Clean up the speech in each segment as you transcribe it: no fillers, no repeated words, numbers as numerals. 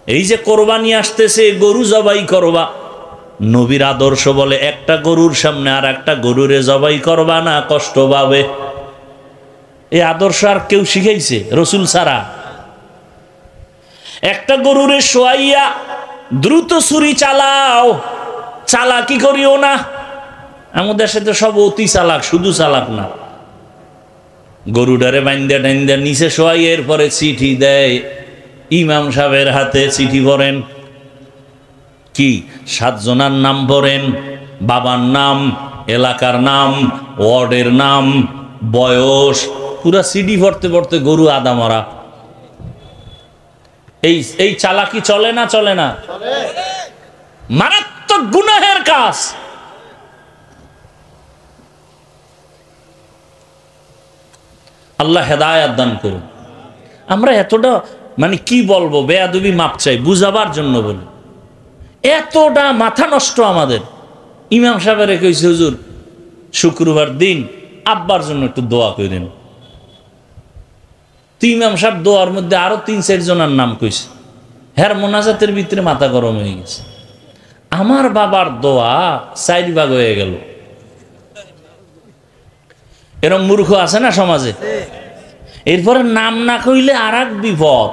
এই যে কোরবানি আসতেছে, গরু জবাই করবা, নবীর আদর্শ বলে একটা গরুর সামনে আর একটা গরুরে জবাই করবা না, কষ্ট পাবে। এই আদর্শ আর কেউ শিখাইছে? রসুল ছাড়া। একটা গরুরে শোয়াইয়া দ্রুত ছুরি চালাও, চালাকি করিও না। আমাদের সাথে সব অতি চালাক, শুধু চালাক না। গরুডারে বাইন্দা টাইন্দা নিচে শোয়াই, এরপরে চিঠি দেয় ইমাম সাহেবের হাতে। চিঠি পড়েন, কি 7 জনার নাম পড়েন, বাবার নাম, এলাকার নাম, ওয়ার্ডের নাম, বয়স, পুরা সিডি পড়তে পড়তে গরু আদা মরা। এই চালাকি চলে না? চলে না? মারাত্মক গুনাহের কাজ। আল্লাহ হেদায়েত দান করুন। আমরা এতটা মানে কি বলবো, বেয়াদবি মাপ চাই, বুঝাবার জন্য বলি। এতটা মাথা নষ্ট আমাদের। ইমাম সাহেবের কইছে, হুজুর শুক্রবার দিন আব্বার জন্য একটু দোয়া করেন। তো ইমাম সাহেব দোয়ার মধ্যে আরো 3-4 জনের নাম কইছে। হ্যার মোনাজাতের ভিতরে মাথা গরম হয়ে গেছে। আমার বাবার দোয়া 4 ভাগ হয়ে গেল। এরকম মূর্খ আছে না সমাজে? এরপরে নাম না কইলে আর এক বিপদ।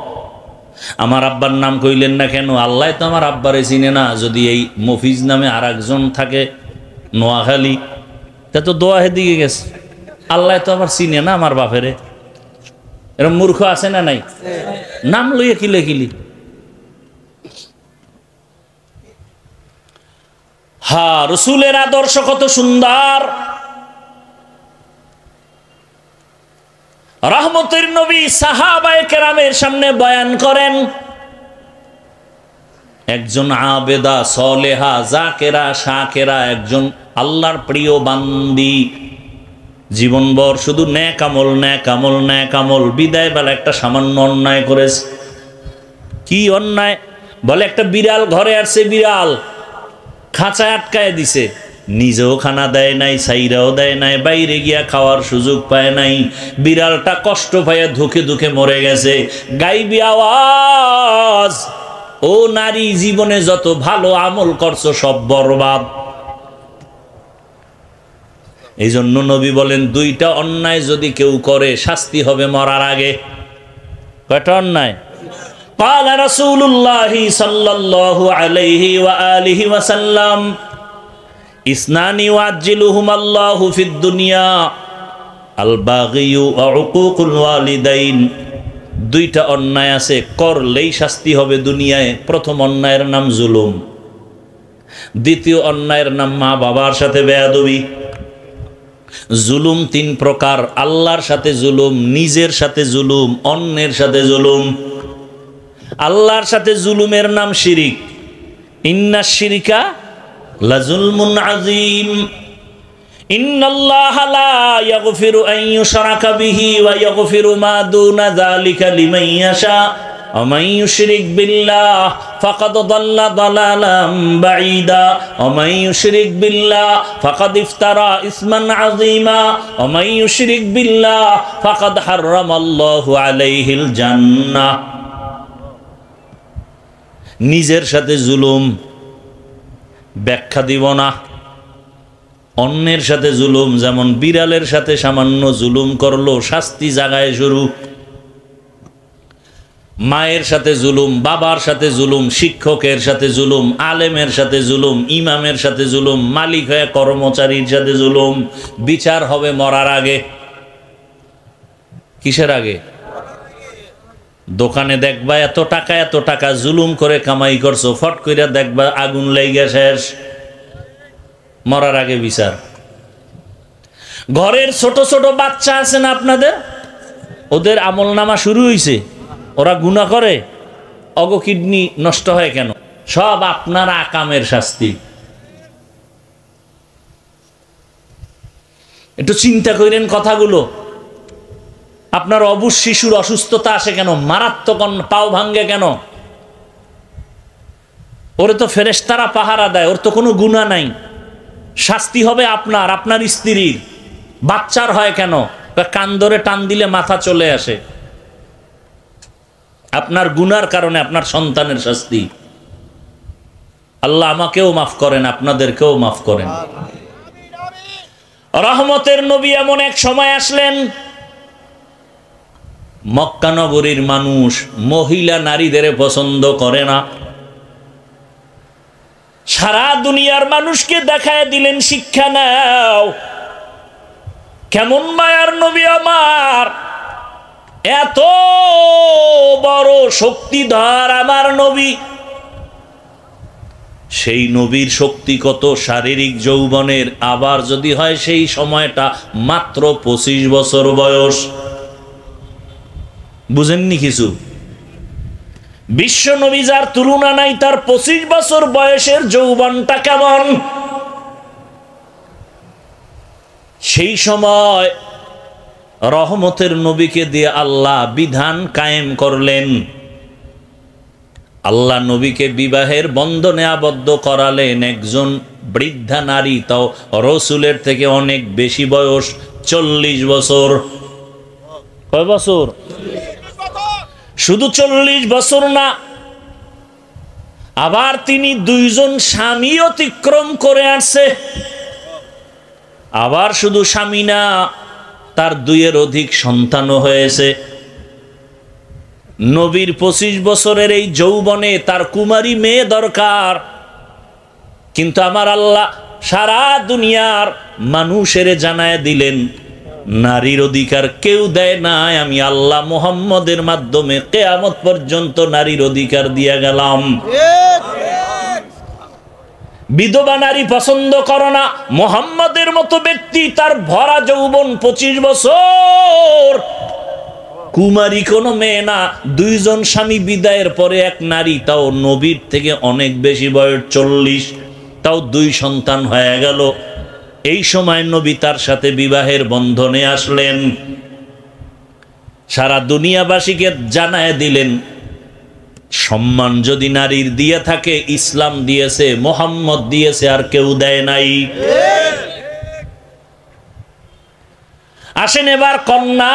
আমার আব্বার নাম কইলেন না কেন? আল্লাহ তো আমার আব্বারে চিনে না। যদি এই মফিজ নামে আর একজন থাকে নোয়াখালী, তা তো দোয়া হেদিকে গেছে। আল্লাহ তো আবার চিনে না আমার বাপেরে। এরকম মূর্খ আছে না নাই? নাম লইয়া কিলে কিলি। হ্যাঁ, রসুলের আদর্শ কত সুন্দর। রহমতের নবী সাহাবায়ে কেরামের সামনে বয়ান করেন, একজন আবেদা সলেহা জাকেরা শাকেরা, একজন আল্লাহর প্রিয় বান্দি, জীবনভর শুধু নেক আমল নেক আমল নেক আমল। বিদায় বেলা একটা সামান্য অন্যায় করেছে। কি অন্যায়? বলে একটা বিড়াল ঘরে আসছে, বিড়াল খাঁচায় আটকায় দিছে, নিজেও খানা দেয় নাই, সাইরাও দেয় নাই, বাইরে গিয়া খাওয়ার সুযোগ পায় নাই। বিড়ালটা কষ্ট পাইয়া ধুকে ধুকে মরে গেছে। গাইবি আওয়াজ, ও নারী, জীবনে যত ভালো আমল করছো সব বরবাদ। এই জন্য নবী বলেন, 2টা অন্যায় যদি কেউ করে শাস্তি হবে মরার আগে। কয়টা অন্যায়? قال رسول الله صلى الله عليه وآله وسلم اثنان يعجلهما الله في الدنيا الباغي وعقوق الوالدين। 2টা অন্যায় আছে, করলেই শাস্তি হবে দুনিয়ায়। প্রথম অন্যায়ের নাম জুলুম, দ্বিতীয় অন্যায়ের নাম মা বাবার সাথে বেয়াদবি। জুলুম 3 প্রকার: আল্লাহর সাথে জুলুম, নিজের সাথে জুলুম, অন্যের সাথে জুলুম। আল্লাহর সাথে জুলুমের নাম শিরিক। ইন্নাশ শিরকা লাযুলমুন আযীম। ইন্নাল্লাহা লা ইয়াগফিরু আন ইউশরাকা বিহি ওয়া ইয়াগফিরু মা দুনা যালিকা লিমান ইয়াশা ওয়া মান ইউশরিক বিল্লাহ ফাকাদ দাল্লা দালালাম বাঈদা ওয়া মান ইউশরিক বিল্লাহ ফাকাদ ইফতারা ইসমান আযীমা ওয়া মান ইউশরিক বিল্লাহ ফাকাদ হাররামাল্লাহু আলাইহিল জান্নাহ। নিজের সাথে জুলুম ব্যাখ্যা দিব না। অন্যের সাথে জুলুম, যেমন বিড়ালের সাথে সামান্য জুলুম করলো, শাস্তি জাগায় শুরু। মায়ের সাথে জুলুম, বাবার সাথে জুলুম, শিক্ষকের সাথে জুলুম, আলেমের সাথে জুলুম, ইমামের সাথে জুলুম, মালিক হয়ে কর্মচারীর সাথে জুলুম। বিচার হবে মরার আগে। কিসের আগে? দোকানে দেখবা এত টাকা জুলুম করে কামাই করছো, ফট কইরা দেখবা আগুন লাইগা শেষ। মরার আগে বিচার। ঘরের ছোট ছোট বাচ্চা আছে না আপনাদের, ওদের আমল নামা শুরু হইছে, ওরা গুনাহ করে, অগ কিডনি নষ্ট হয় কেন? সব আপনার আকামের শাস্তি। একটু চিন্তা করেন কথাগুলো। আপনার অবুঝ শিশুর অসুস্থতা আসে কেন? মারাত্মক পাও ভাঙ্গে কেন? ওরে তো ফেরেশতারা পাহারা দেয়, ওর তো কোনো গুনাহ নাই। শাস্তি হবে আপনার, আপনার স্ত্রীর। বাচ্চার হয় কেন? কান ধরে টান দিলে মাথা চলে আসে। আপনার গুনার কারণে আপনার সন্তানের শাস্তি। আল্লাহ আমাকেও মাফ করেন, আপনাদেরকেও মাফ করেন। রহমতের নবী এমন এক সময় আসলেন, মক্কা নগরীর মানুষ মহিলা নারীদের পছন্দ করে না। সারা দুনিয়ার মানুষকে দেখায় দিলেন, শিক্ষা নাও, কেমন মায়ার নবী আমার, এত বড় শক্তিধর আমার নবী। সেই নবীর শক্তি কত, শারীরিক যৌবনের, আবার যদি হয় সেই সময়টা মাত্র 25 বছর বয়স। বুঝেননি কিছু? বিশ্ব নবী যার তুলনা নাই, তার 25 বছর বয়সের যৌবনটা কেমন। সেই সময় রহমতের নবীকে দিয়ে আল্লাহ বিধান কায়েম করলেন। আল্লাহ নবীকে বিবাহের বন্ধনে আবদ্ধ করালেন একজন বৃদ্ধা নারী, তাও রসুলের থেকে অনেক বেশি বয়স, 40 বছর। কয় বছর? শুধু 40 বছর না, আবার তিনি 2 জন স্বামী অতিক্রম করে আসছে। আবার শুধু স্বামী না, তার 2-এর অধিক সন্তানও হয়েছে। নবীর 25 বছরের এই যৌবনে তার কুমারী মেয়ে দরকার, কিন্তু আমার আল্লাহ সারা দুনিয়ার মানুষের জানায় দিলেন, নারীর অধিকার কেউ দেয় নাই, আমি আল্লাহ মুহাম্মদের মাধ্যমে কিয়ামত পর্যন্ত নারীর অধিকার দিয়ে গেলাম। বিধবা নারী পছন্দ করো না, মুহাম্মদের মতো ব্যক্তি, তার ভরা যৌবন 25 বছর, কুমারী কোনো মেয়ে না, 2 জন স্বামী বিদায়ের পরে এক নারী, তাও নবীর থেকে অনেক বেশি বয়স, 40, তাও 2 সন্তান হয়ে গেল। এই সময় নবী তার সাথে বিবাহের বন্ধনে আসলেন। সারা দুনিয়াবাসীকে জানায় দিলেন, সম্মান যদি নারীর দিয়ে থাকে, ইসলাম দিয়েছে, মুহাম্মদ দিয়েছে, আর কেউ দেয় নাই। আসেন এবার কন্যা,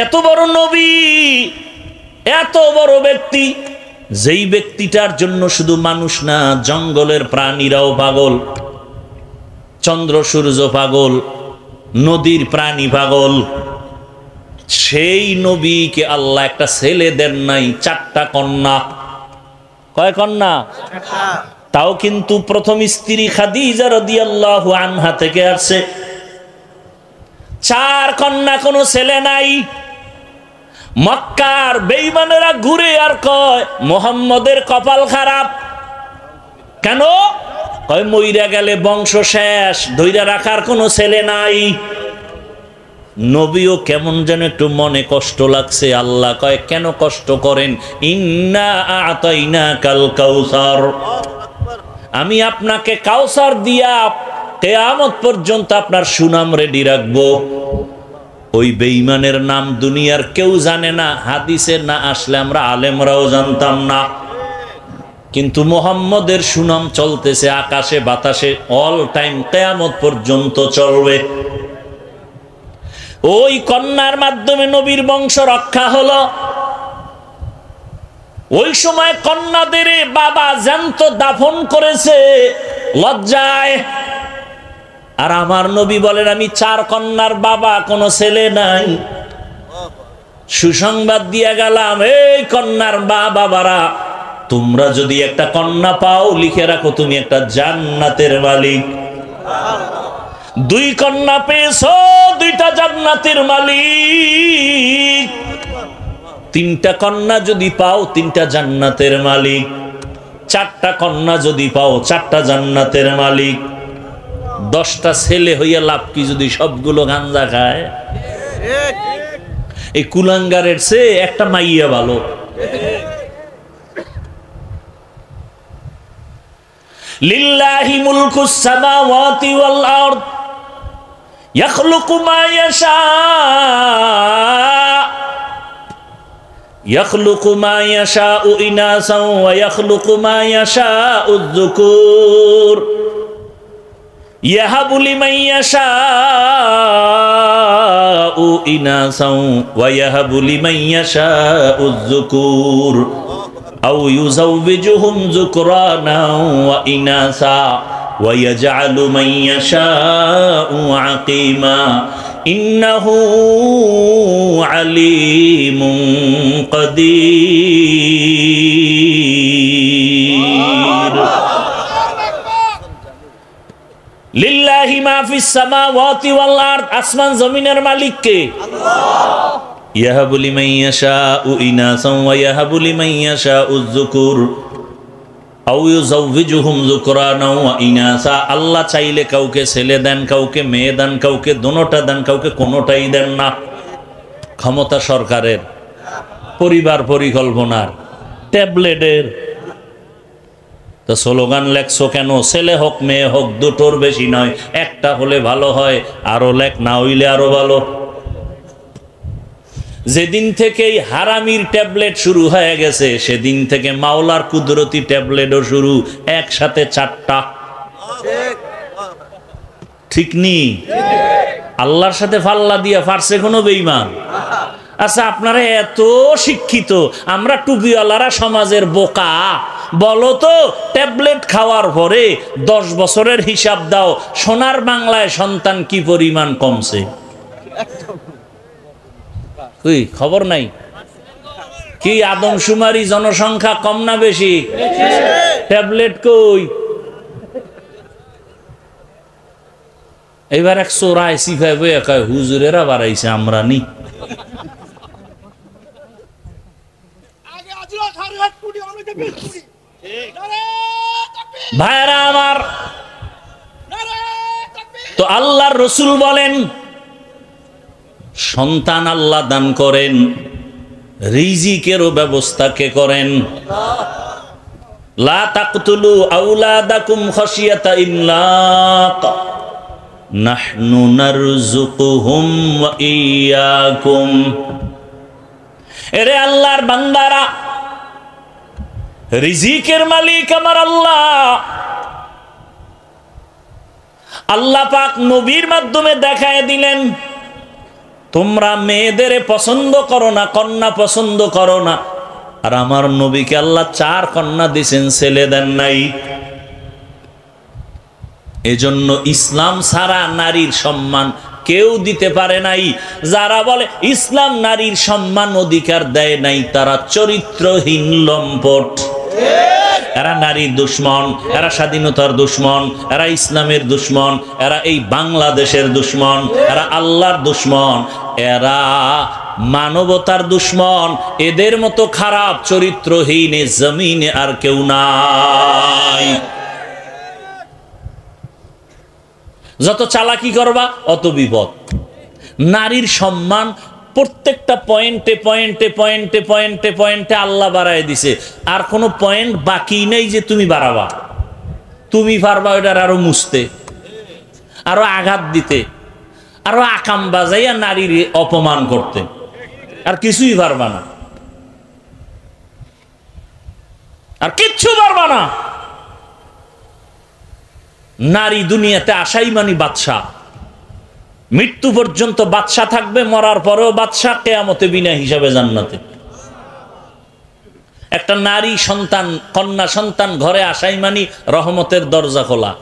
এত বড় নবী, এত বড় ব্যক্তি, যেই ব্যক্তিটার জন্য শুধু মানুষ না, জঙ্গলের প্রাণীরাও পাগল, চন্দ্র সূর্য পাগল, নদীর প্রাণী পাগল, সেই নবীকে আল্লাহ একটা ছেলে দেন নাই, 4টা কন্যা। কয় কন্যা? তাও কিন্তু প্রথম স্ত্রী খাদিজা রাদিয়াল্লাহু আনহা থেকে আসছে। 4 কন্যা, কোনো ছেলে নাই। মক্কার বেঈমানেরা ঘুরে আর কয়, মুহাম্মদের কপাল খারাপ। কেন? কয় মইরা গেলে বংশ শেষ, ধইরা রাখার কোনো ছেলে নাই। নবীও কেমন যেন একটু মনে কষ্ট লাগছে। আল্লাহ কয়, কেন কষ্ট করেন? ইন্না আ'তাইনাকাল কাউসার, আমি আপনাকে কাউসার দিয়া কিয়ামত পর্যন্ত আপনার সুনাম রেডি রাখবো। ওই বেঈমানের নাম দুনিয়ার কেউ জানে না, হাদিসে না আসলে আমরা আলেমরাও জানতাম না, কিন্তু মুহাম্মদের সুনাম চলতেছে আকাশে বাতাসে, অল টাইম, কিয়ামত পর্যন্ত চলবে। ওই কন্যার মাধ্যমে নবীর বংশ রক্ষা হলো। ওই সময় কন্যাদের বাবা জ্যান্ত দাফন করেছে লজ্জায়, আর আমার নবী বলেন, আমি 4 কন্যার বাবা, কোনো ছেলে নাই। সুসংবাদ দিয়ে গেলাম, এই কন্যার বাবারা, তোমরা যদি একটা কন্যা পাও, লিখে রাখো তুমি একটা জান্নাতের মালিক। 2 কন্যা পেয়েছো, 2টা জান্নাতের মালিক। 3টা কন্যা যদি পাও, 3টা জান্নাতের মালিক। 4টা কন্যা যদি পাও, 4টা জান্নাতের মালিক। 10টা ছেলে হইয়া লাভ কি যদি সবগুলো গাঞ্জা খায়? এই কুলাঙ্গারের চেয়ে একটা মাইয়া ভালো। লিল্লাহি মুলকুস সামাওয়াতি ওয়াল আরদ ইয়াখলুকু মা ইয়াশা ইয়াখলুকু মা ইয়াশাউ ইনাসাও ওয়া ইয়াখলুকু মা ইয়াশাউ যুকুর। ইয়াহাবু লিমান ইয়াশাউ ইনাসাও ওয়া ইয়াহাবু লিমান ইয়াশাউ যুকুর আও ইউযাওবিজুহুম যুকরানাও ওয়া ইনাসা ওয়া ইয়াজআলু মান ইয়াশাউ আকিমা ইন্নাহু আলিমুন কাদির। লিল্লাহি মা ফিস সামাওয়াতি ওয়াল আরদ, আসমান জমিনের মালিক কে? আল্লাহ। ইয়াহাবু লিমান ইয়াশাউ ইনাসাও ওয়া ইয়াহাবু লিমান ইয়াশাউ যুকুর আও ইউযাওবিজুহুম যুকরানাও ওয়া ইনাসা। আল্লাহ চাইলে কাউকে ছেলে দেন, কাউকে মেয়ে দেন, কাউকে দোনোটা দেন, কাউকে কোনোটাই দেন না। ক্ষমতা সরকারের, পরিবার পরিকল্পনার, ট্যাবলেটের। তো স্লোগান লেখছো কেন? ছেলে হোক মেয়ে হোক দুটোর বেশি নয়, একটা হলে ভালো হয়, আরো লেখ, না হইলে আরো ভালো। যেদিন থেকে এই হারামির ট্যাবলেট শুরু হয়ে গেছে সেদিন থেকে মাওলার কুদরতি ট্যাবলেটও শুরু, একসাথে 4টা। ঠিক নি? আল্লাহর সাথে ফাল্লা দিয়া পারছে কোনো বেঈমান? আচ্ছা, আপনারা এত শিক্ষিত, আমরা টুপিওয়ালারা সমাজের বোকা। বলো তো, ট্যাবলেট খাওয়ার পরে 10 বছরের হিসাব দাও, সোনার বাংলায় সন্তান কি পরিমাণ কমছে? কই খবর নাই? কি আদমশুমারি জনসংখ্যা কম না বেশি? ট্যাবলেট কই? এবার এক চোরাই সিফাই বইয়া কয় হুজুরেরা বাড়াইছে, আমরা নি। ভাইরা আমার, তো আল্লাহর রসুল বলেন সন্তান আল্লাহ দান করেন, রিজিকেরও ব্যবস্থা কে করেন? লা তাকতুলু আওলাদাকুম খাশিয়াতা ইমলাক নাহনু নারযুকুহুম ওয়া ইয়্যাকুম। এরে আল্লাহর বান্দারা, রিজিকের মালিক আমার আল্লাহ। আল্লাহ পাক নবীর মাধ্যমে দেখায় দিলেন, তোমরা মেয়েদের পছন্দ করো না, কন্যা পছন্দ করো না। আর আমার নবীকে আল্লাহ 4 কন্যা দিয়েছেন, ছেলে দেন নাই। এজন্য ইসলাম ছাড়া নারীর সম্মান কেউ দিতে পারে নাই। যারা বলে ইসলাম নারীর সম্মান অধিকার দেয় নাই, তারা চরিত্রহীন লম্পট। এরা নারীর দুশ্মন, এরা স্বাধীনতার দুশ্মন, এরা ইসলামের দুশ্মন, এরা এই বাংলাদেশের দুশ্মন, এরা আল্লাহর দুশ্মন, এরা মানবতার দুশ্মন। এদের মতো খারাপ চরিত্রহীন জমিনে আর কেউ নাই। যত চালাকি করবা অত বিপদ। নারীর সম্মান প্রত্যেকটা পয়েন্টে পয়েন্টে পয়েন্টে পয়েন্টে পয়েন্টে আল্লাহ বাড়ায় দিছে। আর কোনো পয়েন্ট বাকি নেই যে তুমি বাড়াবা। তুমি পারবা ওটার আরো মুছতে, আরো আঘাত দিতে, আরো আকাম বাজাইয়া নারীর অপমান করতে, আর কিছুই পারবা না, আর কিচ্ছু পারবা না। নারী দুনিয়াতে আসাই মানে বাদশা। মৃত্যু পর্যন্ত বাদশা থাকবে, মরার পরেও বাদশা, কিয়ামতে বিনা হিসাবে জান্নাতে। একটা নারী সন্তান, কন্যা সন্তান ঘরে আসাই মানে রহমতের দরজা খোলা।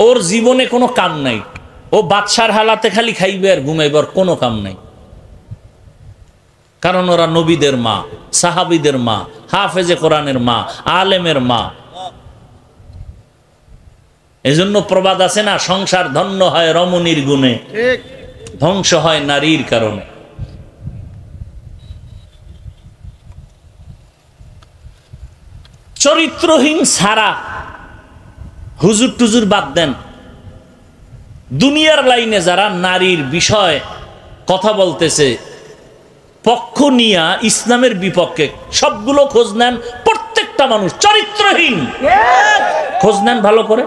ওর জীবনে কোনো কাম নাই, ও বাদশার হালাতে খালি খাইবে আর ঘুমাইবার কোনো কাম নাই। কারণ ওরা নবীদের মা, সাহাবীদের মা, হাফেজে কোরআনের মা, আলেমের মা। এজন্য প্রবাদ আছে না, সংসার ধন্য হয় রমণীর গুণে, ধ্বংস হয় নারীর কারণে। চরিত্রহীন ছাড়া হুজুর টুজুর বাদ দেন, দুনিয়ার লাইনে যারা নারীর বিষয় কথা বলতেছে পক্ষ নিয়া ইসলামের বিপক্ষে, সবগুলো খোঁজ নেন। প্রত্যেকটা মানুষ চরিত্রহীন। খোঁজ নেন ভালো করে,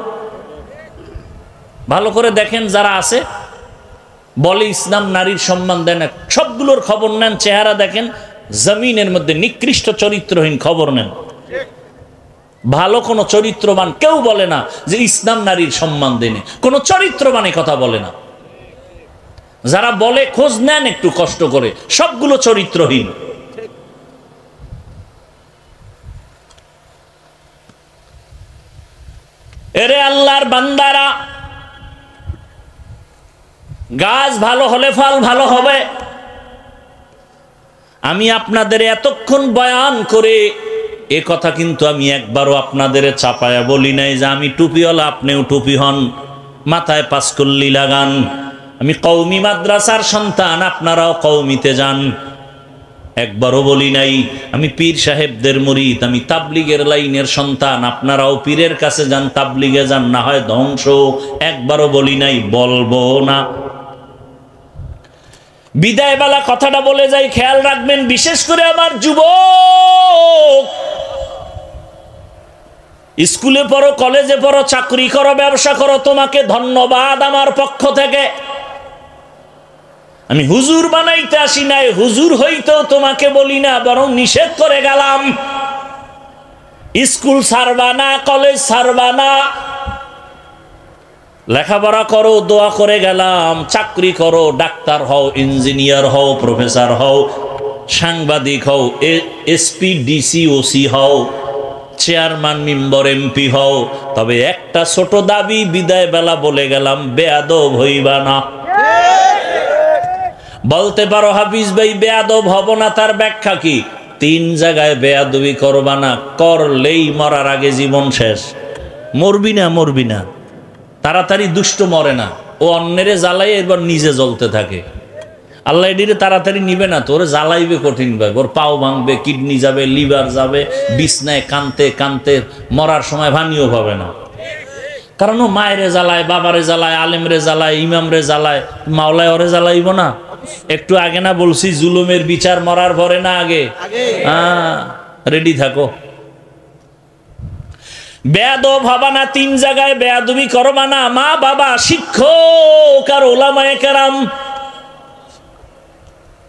ভালো করে দেখেন যারা আছে বলে ইসলাম নারীর সম্মান দেয় না, সবগুলোর খবর নেন, চেহারা দেখেন, জমিনের মধ্যে নিকৃষ্ট চরিত্রহীন খবর নেন। ভালো কোনো চরিত্রবান কেউ বলে না যে ইসলাম নারীর সম্মান দেনে, কোনো চরিত্রবান কথা বলে না। যারা বলে খোঁজ নেন একটু কষ্ট করে, সবগুলো চরিত্রহীন। এরে আল্লাহর বান্দারা, গাছ ভালো হলে ফল ভালো হবে। আমি আপনাদের এতক্ষণ বয়ান করে এ কথা কিন্তু আমি একবারও আপনাদের চাপায়া বলি নাই যে আমি টুপিওয়ালা আপনিও টুপি হন, মাথায় পাঁচকল্লি লাগান। আমি কওমি মাদ্রাসার সন্তান, আপনারাও কওমিতে যান, একবারও বলি নাই। আমি পীর সাহেবদের মুরিদ, আমি তাবলিগের লাইনের সন্তান, আপনারাও পীরের কাছে যান, তাবলিগে যান, না হয় ধ্বংস। একবারও বলি নাই, বলবো না। বিদায় বেলা কথাটা বলে যাই, খেয়াল রাখবেন, বিশেষ করে আমার যুবক। স্কুলে পড়ো, কলেজে পড়ো, চাকরি করো, ব্যবসা করো, তোমাকে ধন্যবাদ আমার পক্ষ থেকে। আমি হুজুর বানাইতে আসি নাই, হুজুর হইতেও তোমাকে বলি না, বরং নিষেধ করে গেলাম। স্কুল ছাড়বা না, কলেজ ছাড়বা না, লেখাপড়া করো, দোয়া করে গেলাম। চাকরি করো, ডাক্তার হও, ইঞ্জিনিয়ার হও, প্রফেসর হও, সাংবাদিক হও, এসপি, ডিসি, ওসি হও, চেয়ারম্যান, মেম্বার, এমপি হও। তবে একটা ছোট দাবি বিদায় বেলা বলে গেলাম, বেয়াদব হইবা না। বলতে পারো হাফিজ ভাই বেয়াদব হব না, তার ব্যাখ্যা কি? 3 জায়গায় বেয়াদবি করবা না, করলেই মরার আগে জীবন শেষ। মরবি না, মরবি না, তাড়াতাড়ি দুষ্ট মরে না, ও অন্যেরে জ্বালাই এবার নিজে জ্বলতে থাকে। আল্লাহ এডিরে তাড়াতাড়ি নিবে না, তোরে জ্বালাইবে কঠিন ভাবে, ওর পাও ভাঙবে, কিডনি যাবে, লিভার যাবে, বিছনায় কানতে কানতে মরার সময় ভানিও পাবে না। কারণ ও মায়েরে জ্বালায়, বাবারে জ্বালায়, আলেমরে জ্বালায়, ইমামরে জ্বালায়, মাওলায় ওরে জ্বালাইব না? একটু আগে না বলছি জুলুমের বিচার মরার পরে না আগে? রেডি থাকো। বেয়াদব হবা না, 3 জায়গায় বেয়াদবি করবা না, মা বাবা, শিক্ষক আর ওলামায়ে কেরাম।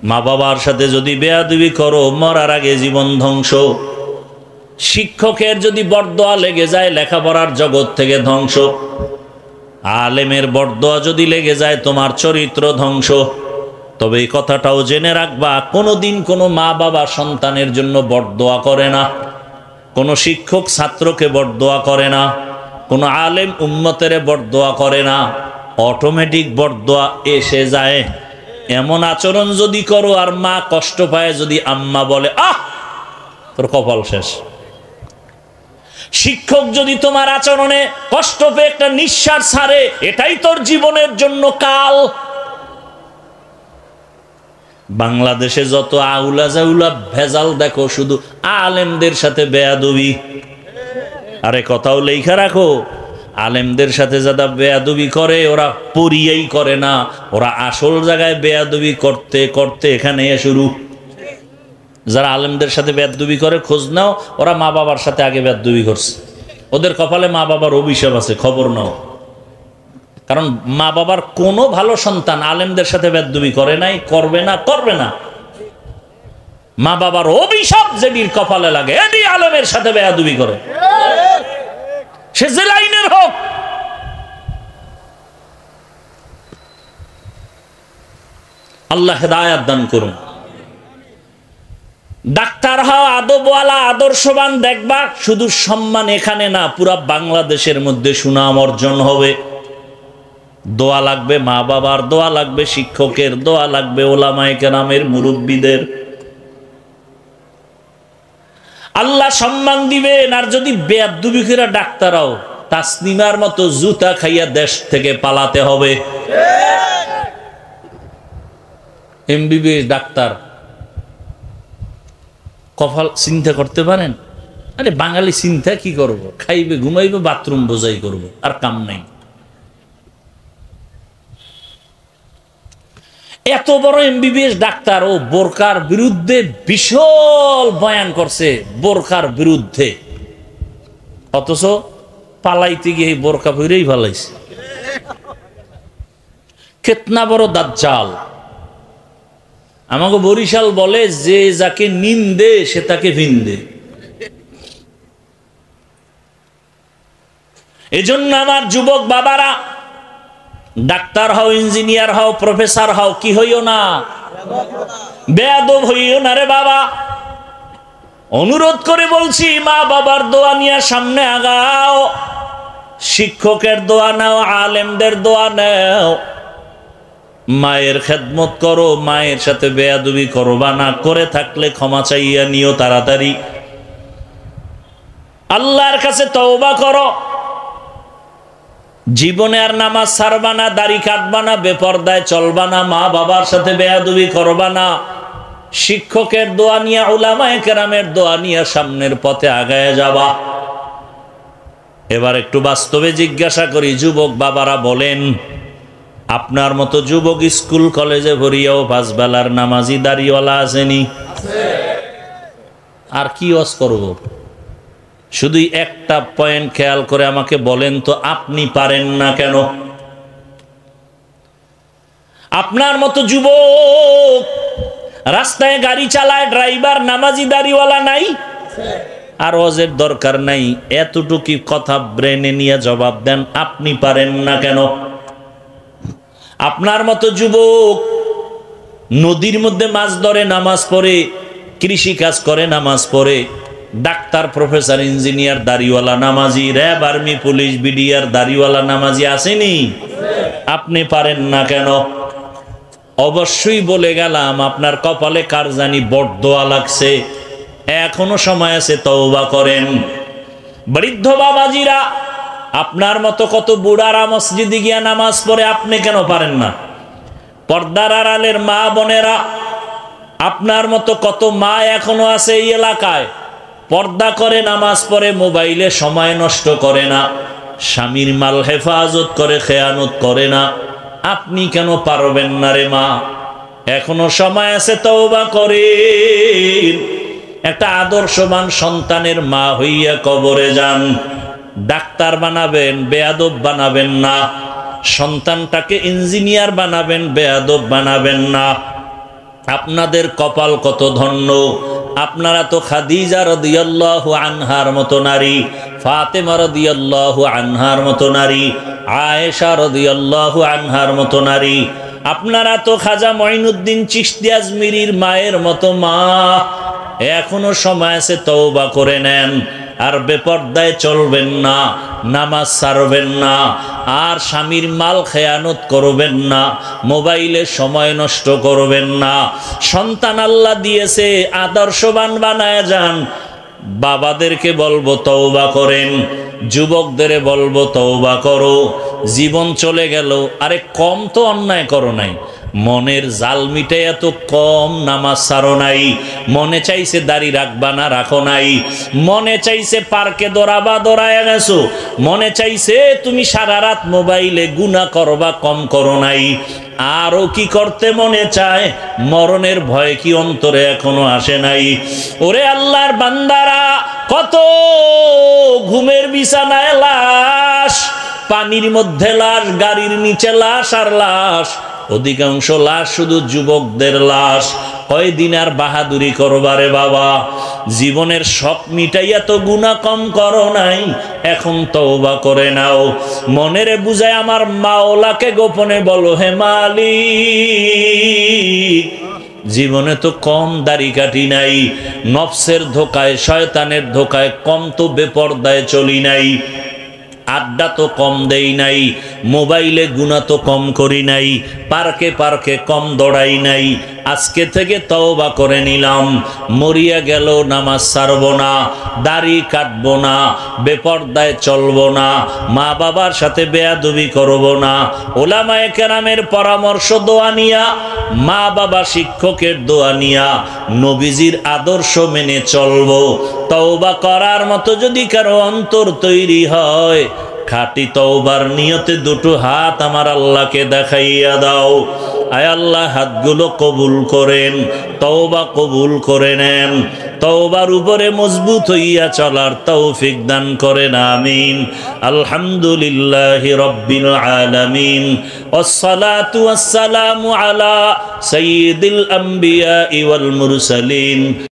মা বাবার সাথে যদি বেয়াদবি করো, মরার আগে জীবন ধ্বংস। শিক্ষকের যদি বরদোয়া লেগে যায়, লেখাপড়ার জগৎ থেকে ধ্বংস। আলেমের বরদোয়া যদি লেগে যায়, তোমার চরিত্র ধ্বংস। তবে এই কথাটাও জেনে রাখবা, কোনোদিন কোনো মা বাবা সন্তানের জন্য বরদোয়া করে না, কোনো শিক্ষক ছাত্রকে বরদোয়া করে না, কোনো আলেম উম্মতের বরদোয়া করে না। অটোমেটিক বরদোয়া এসে যায়। এমন আচরণ যদি করো আর মা কষ্ট পায়, যদি আম্মা বলে আহ, তোর কপাল শেষ। শিক্ষক যদি তোমার আচরণে কষ্ট পেয়ে একটা নিঃশ্বাস ছাড়ে, এটাই তোর জীবনের জন্য কাল। বাংলাদেশে যত আউলা জাউলা ভেজাল দেখো, শুধু আলেমদের সাথে বেয়াদবি। আরে কথাও লেখা রাখো, আলেমদের সাথে যারা বেয়াদবি করে, ওরা পরিয়াই করে না, ওরা আসল জায়গায় বেয়াদবি করতে করতে এখানে শুরু। যারা আলেমদের সাথে বেয়াদবি করে, খোঁজ নাও, ওরা মা বাবার সাথে আগে বেয়াদবি করছে। ওদের কপালে মা বাবার অভিশাপ আছে, খবর নাও। কারণ মা বাবার কোনো ভালো সন্তান আলেমদের সাথে বেয়াদবি করে নাই, করবে না, করবে না। মা বাবার অভিশাপ যেদিন কপালে লাগে, এদি আলেমের সাথে বেয়াদবি করে, সে যে লাইনের হোক। আল্লাহ হেদায়েত দান করুন। ডাক্তার হও, আদবওয়ালা, আদর্শবান, দেখবা শুধু সম্মান এখানে না, পুরা বাংলাদেশের মধ্যে সুনাম অর্জন হবে। দোয়া লাগবে, মা বাবার দোয়া লাগবে, শিক্ষকের দোয়া লাগবে, ওলামায়ে কেরামের, মুরব্বীদের। আল্লাহ সম্মান দিবেন। আর যদি বেয়াদবি করে ডাক্তারও, তাসনিমার মতো জুতা খাইয়া দেশ থেকে পালাতে হবে। এমবিবিএস ডাক্তার, কপাল চিন্তা করতে পারেন? আরে বাঙালি চিন্তা কি করব, খাইবে, ঘুমাইবে, বাথরুম বোঝাই করব, আর কাম নাই। এত বড় এমবিবিএস ডাক্তার, ও বোরকার বিরুদ্ধে বিশাল বয়ান করছে, বোরকার বিরুদ্ধে, অথচ পালাইতে গিয়ে বোরকা পরেই পালাইছে। কেতনা বড় দাজ্জাল। আমাকে বরিশাল বলে, যে যাকে নিন্দে সে তাকে ভিন্দে। এজন্য আমার যুবক বাবারা, ডাক্তার হও, ইঞ্জিনিয়ার হও, প্রফেসর হও, কি হইও না, বেয়াদব হইও না রে বাবা। অনুরোধ করে বলছি, মা বাবার দোয়া নিয়ে সামনে আগাও, শিক্ষকের দোয়া নাও, আলেমদের দোয়া নাও, মায়ের খেদমত করো, মায়ের সাথে বেয়াদবি করবা না, করে থাকলে ক্ষমা চাইয়া নিও তাড়াতাড়ি। আল্লাহর কাছে তওবা করো, জীবনে আর নামাজ ছাড়বা না, দাড়ি কাটবা না, বেপরদায় চলবা না, মা বাবার সাথে বেয়াদবি করবা না, শিক্ষকের দোয়া নিয়ে, উলামায়ে কেরামের দোয়া নিয়ে সামনের পথে আগায় যাবা। এবার একটু বাস্তবে জিজ্ঞাসা করি, যুবক বাবারা বলেন, আপনার মতো যুবক স্কুল কলেজে ভরিয়াও পাঁচ বেলার নামাজি দাড়িওয়ালা আসেনি? আর কি ওয়াজ করব? শুধু একটা পয়েন্ট খেয়াল করে আমাকে বলেন তো, আপনি পারেন না কেন? আপনার মতো যুবক রাস্তায় গাড়ি চালায়, ড্রাইভার নামাজি দাড়িওয়ালা নাই? আর ওয়াজের দরকার নাই, এতটুকু কথা ব্রেনে নিয়ে জবাব দেন, আপনি পারেন না কেন? আপনার মতো যুবক নদীর মধ্যে মাছ ধরে, নামাজ পড়ে, কৃষি কাজ করে, নামাজ পড়ে, ডাক্তার, প্রফেসর, ইঞ্জিনিয়ার দাড়িওয়ালা নামাজি, র্যাব, আর্মি, পুলিশ, বিডিআর দাড়িওয়ালা নামাজি আসেনি? আপনি পারেন না কেন? অবশ্যই বলে গেলাম, আপনার কপালে কার জানি বড়দোয়া লাগছে, এখনো সময় আছে, তওবা করেন। বৃদ্ধ বাবাজিরা, আপনার মতো কত বুড়ারা মসজিদে গিয়া নামাজ পড়ে, আপনি কেন পারেন না? পর্দার আড়ালের মা বোনেরা, আপনার মতো কত মা এখনো আছে এই এলাকায়, পর্দা করে নামাজ পড়ে, মোবাইলে সময় নষ্ট করে না, স্বামীর মাল হেফাজত করে, খেয়ানত করে না, আপনি কেন পারবেন না রে মা? এখনো সময় আছে, তওবা করেন। একটা আদর্শবান সন্তানের মা হইয়া কবরে যান। ডাক্তার বানাবেন, বেয়াদব বানাবেন না। সন্তানটাকে ইঞ্জিনিয়ার বানাবেন, বেয়াদব বানাবেন না। আপনাদের কপাল কত ধন্য, আপনারা তো খাদিজা রাদিয়াল্লাহু আনহার মতো নারী, ফাতেমা রাদিয়াল্লাহু আনহার মতো নারী, আয়েশা রাদিয়াল্লাহু আনহার মতো নারী, আপনারা তো খাজা মঈনুদ্দিন চিশতি আজমিরির মায়ের মতো মা। এখনো সময় আছে, তওবা করে নেন। আর বেপর্দায় চলবেন না, নামাজ ছাড়বেন না, আর স্বামীর মাল খেয়ানত করবেন না, মোবাইলে সময় নষ্ট করবেন না। সন্তান আল্লাহ দিয়েছে, আদর্শবান বানায় যান। বাবাদেরকে বলবো তওবা করেন, যুবকদের বলবো তওবা করো। জীবন চলে গেল, আরে কম তো অন্যায় করো নাই, মনের জাল মিটে এত কম নামাজ ছাড়ো নাই। মনে চাইছে দাড়ি রাখবা না, রাখো নাই। মনে চাইছে পার্কে দৌড়াবা, দৌড়ায় গেছো। মনে চাইছে তুমি সারা রাত মোবাইলে গুনাহ করবা, কম করো নাই। আরো কি করতে মনে চায়? মরণের ভয় কি অন্তরে এখনো আসে নাই? ওরে আল্লাহর বান্দারা, কত ঘুমের বিছানায় লাশ, পানির মধ্যে লাশ, গাড়ির নিচে লাশ আর লাশ। অধিকাংশ লাশ শুধু যুবকদের লাশ। কয়দিন আর বাহাদুরি করবারে বাবা? জীবনের শখ মিটাইয়া তো গুনাহ কম করো নাই, এখন তওবা করে নাও। মনেরে বুঝায় আমার মাওলাকে গোপনে বলো, হে মালিক, জীবনে তো কম দাড়ি কাটি নাই, নফসের ধোকায়, শয়তানের ধোকায় কম তো বেপরদায় চলি নাই, আড্ডা তো কম দেই নাই, মোবাইলে গুনাহ তো কম করি নাই, পার্কে পার্কে কম দৌড়াই নাই। আজকে থেকে তওবা করে নিলাম, মরিয়া গেল নামাজ ছাড়বো না, দাড়ি কাটবো না, বেপরদায় চলবো না, মা বাবার সাথে বেয়াদবি করবো না। ওলামায়ে কেরামের পরামর্শ দোয়া নিয়া, মা বাবা শিক্ষকের দোয়া নিয়া, নবীজির আদর্শ মেনে চলবো। তওবা করার মতো যদি কারো অন্তর তৈরি হয়, খাঁটি তওবার নিয়তে দুটো হাত আমার আল্লাহকে দেখাইয়া দাও। আয় আল্লাহ, হাতগুলো কবুল করেন, তওবা কবুল করে নেন। তওবার উপরে মজবুত হইয়া চলার তৌফিক দান করেন, আমিন। আলহামদুলিল্লাহি রাব্বিল আলামিন, ওয়াসসালাতু ওয়াসসালামু আলা সাইয়্যিদিল আম্বিয়া ওয়াল মুরসালিন।